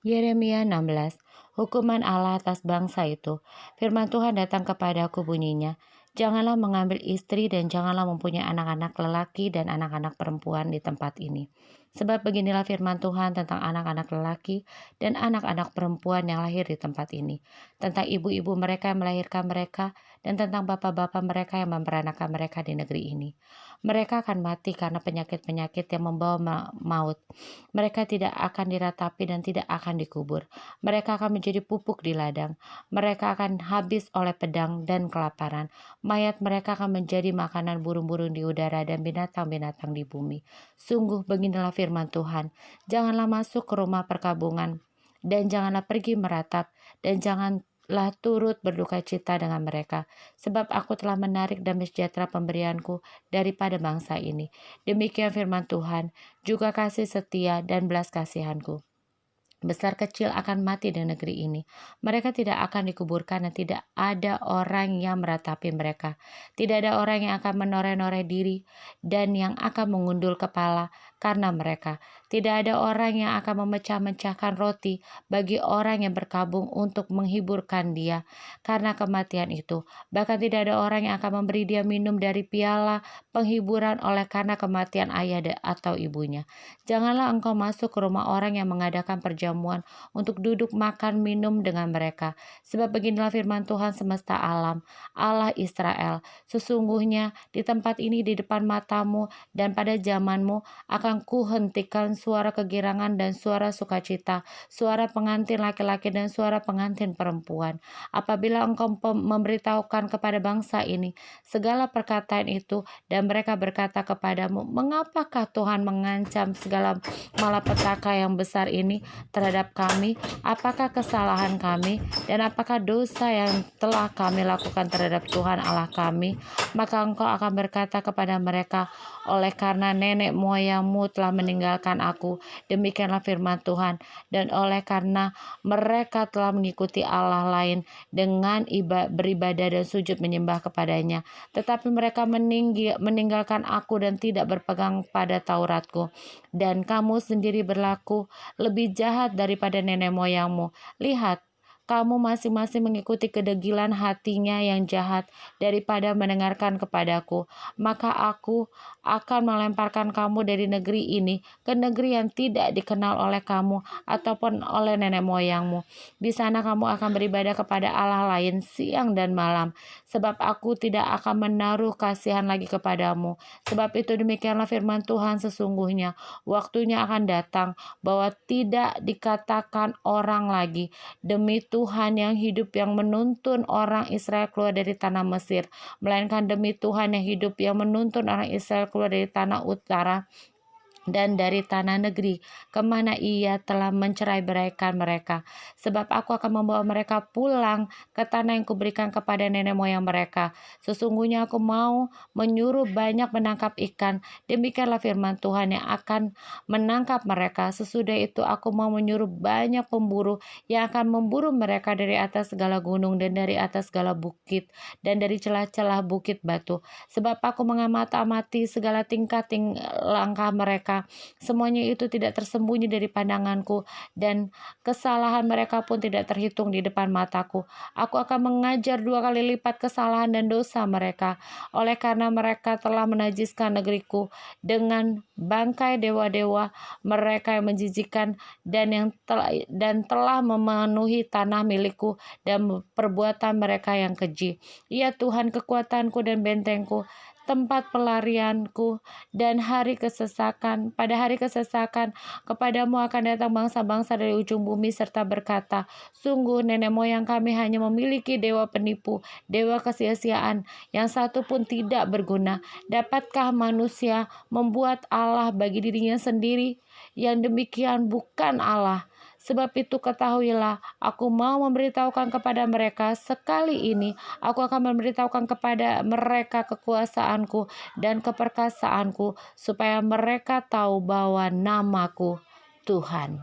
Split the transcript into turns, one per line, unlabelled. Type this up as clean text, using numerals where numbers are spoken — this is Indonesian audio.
Yeremia 16. Hukuman Allah atas bangsa itu. Firman Tuhan datang kepadaku bunyinya, janganlah mengambil istri dan janganlah mempunyai anak-anak lelaki dan anak-anak perempuan di tempat ini. Sebab beginilah firman Tuhan tentang anak-anak lelaki dan anak-anak perempuan yang lahir di tempat ini, tentang ibu-ibu mereka yang melahirkan mereka, dan tentang bapak-bapak mereka yang memperanakan mereka di negeri ini. Mereka akan mati karena penyakit-penyakit yang membawa maut. Mereka tidak akan diratapi dan tidak akan dikubur. Mereka akan menjadi pupuk di ladang. Mereka akan habis oleh pedang dan kelaparan. Mayat mereka akan menjadi makanan burung-burung di udara dan binatang-binatang di bumi. Sungguh beginilah firman Tuhan. Janganlah masuk ke rumah perkabungan dan janganlah pergi meratap dan janganlah turut berduka cita dengan mereka. Sebab aku telah menarik damai sejahtera pemberianku daripada bangsa ini. Demikian firman Tuhan, juga kasih setia dan belas kasihanku besar kecil akan mati di negeri ini. Mereka tidak akan dikuburkan dan tidak ada orang yang meratapi mereka. Tidak ada orang yang akan menoreh-noreh diri dan yang akan mengundul kepala karena mereka. Tidak ada orang yang akan memecah-mecahkan roti bagi orang yang berkabung untuk menghiburkan dia karena kematian itu. Bahkan tidak ada orang yang akan memberi dia minum dari piala penghiburan oleh karena kematian ayah atau ibunya. Janganlah engkau masuk ke rumah orang yang mengadakan perjamuan untuk duduk makan minum dengan mereka. Sebab beginilah firman Tuhan semesta alam, Allah Israel. Sesungguhnya di tempat ini di depan matamu dan pada zamanmu akan kuhentikan suara kegirangan dan suara sukacita, suara pengantin laki-laki dan suara pengantin perempuan. Apabila engkau memberitahukan kepada bangsa ini segala perkataan itu dan mereka berkata kepadamu, mengapakah Tuhan mengancam segala malapetaka yang besar ini terhadap kami? Apakah kesalahan kami dan apakah dosa yang telah kami lakukan terhadap Tuhan Allah kami? Maka engkau akan berkata kepada mereka, oleh karena nenek moyangmu telah meninggalkan aku, demikianlah firman Tuhan, dan oleh karena mereka telah mengikuti Allah lain dengan beribadah dan sujud menyembah kepadanya, tetapi mereka meninggalkan aku dan tidak berpegang pada Tauratku. Dan kamu sendiri berlaku lebih jahat daripada nenek moyangmu. Lihat, kamu masing-masing mengikuti kedegilan hatinya yang jahat daripada mendengarkan kepadaku. Maka aku akan melemparkan kamu dari negeri ini ke negeri yang tidak dikenal oleh kamu ataupun oleh nenek moyangmu. Di sana kamu akan beribadah kepada Allah lain siang dan malam. Sebab aku tidak akan menaruh kasihan lagi kepadamu. Sebab itu demikianlah firman Tuhan, sesungguhnya waktunya akan datang bahwa tidak dikatakan orang lagi, demi Tuhan yang hidup yang menuntun orang Israel keluar dari tanah Mesir, melainkan demi Tuhan yang hidup yang menuntun orang Israel keluar dari tanah utara dan dari tanah negeri kemana ia telah mencerai-beraikan mereka. Sebab aku akan membawa mereka pulang ke tanah yang kuberikan kepada nenek moyang mereka. Sesungguhnya aku mau menyuruh banyak menangkap ikan. Demikianlah firman Tuhan yang akan menangkap mereka. Sesudah itu aku mau menyuruh banyak pemburu yang akan memburu mereka dari atas segala gunung dan dari atas segala bukit dan dari celah-celah bukit batu. Sebab aku mengamati segala tingkah langkah mereka. Semuanya itu tidak tersembunyi dari pandanganku, dan kesalahan mereka pun tidak terhitung di depan mataku. Aku akan mengajar 2 kali lipat kesalahan dan dosa mereka, oleh karena mereka telah menajiskan negeriku dengan bangkai dewa-dewa mereka yang menjijikkan dan telah memenuhi tanah milikku dan perbuatan mereka yang keji. Ya Tuhan, kekuatanku dan bentengku, tempat pelarianku dan pada hari kesesakan kepadamu akan datang bangsa-bangsa dari ujung bumi serta berkata, sungguh nenek moyang kami hanya memiliki dewa penipu, dewa kesia-siaan yang satu pun tidak berguna. Dapatkah manusia membuat Allah bagi dirinya sendiri? Yang demikian bukan Allah. Sebab itu ketahuilah, aku mau memberitahukan kepada mereka sekali ini, aku akan memberitahukan kepada mereka kekuasaanku dan keperkasaanku, supaya mereka tahu bahwa namaku Tuhan.